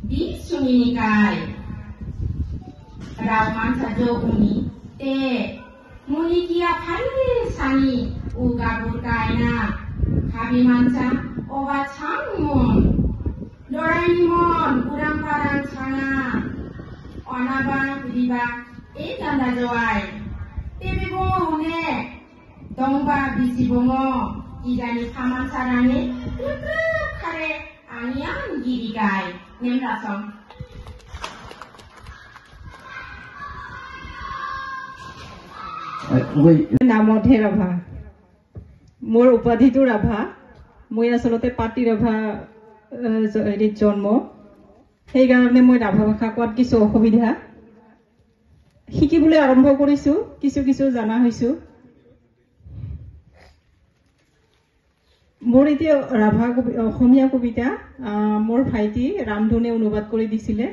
di suminikai raman sajo uni te munikia phali sani uga burkaina khabi mansa oba changmon doraini mon urang parang changa onaba riba e tanda joai tebe bongo hune dongba bisi bongo igani khaman sarane khare anian girigai nemrasam নামতহে ৰাভা মোৰ উপাধিটো ৰাভা মই আসলতে পাতি ৰাভা জন্ম সেইকাৰণে মই ৰাভা ভাষা কোৱাত কিছু অসুবিধা শিকিবলৈ আৰম্ভ কৰিছো কিছু কিছু জানা হৈছো মোৰ এতিয়া ৰাভা অসমীয়া কবিতা মোৰ ভাইটি ৰামধনে অনুবাদ কৰি দিছিলে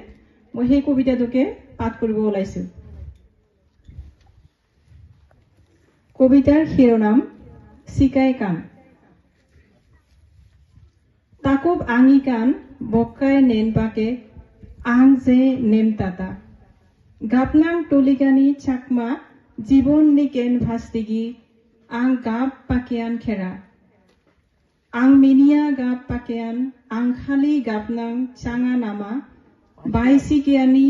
মই সেই কবিতাটোকে পাঠ কৰিব ওলাইছো কবিতাৰ শিৰোনাম সিকাই কান তাকুব আঙি কান বকাই নেনপাকে আং যে নেম তাতা গাপনাং টলিগানি চাকমা জীবন নিকেন ভাস্তিগি আং গাপ পাকিয়ান খেৰা আং মিনিয়া গাপ পাকিয়ান আং খালি গাপনাং চাঙা নামা বাইসিকিয়ানি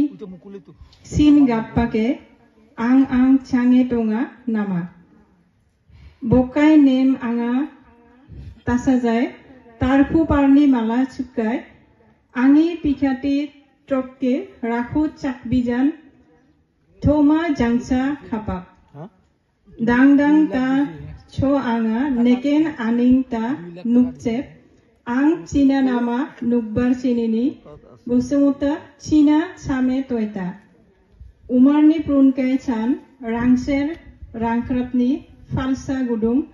সিন গাপ পাকে আং আং চাঙে টঙা নামা বকাই নেম আঙা তাসা যায় তারফু পারনি মালা চুকায় আঙি পিখাটি ট্রককে রাখু চাকবিজান থোমা জাংসা খাপাক দাং দাং তা ছো আঙা নেকেন আনিং তা নুকচেপ আং চিনা নামা নুকবার চিনিনি বসুমতা চিনা সামে তয়তা উমারনি প্রুনকাই চান রাংসের রাংখ্রাপনি falsa gudung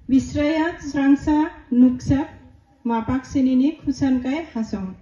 bisraya srangsa nuksak mapak sinini khusankai hasong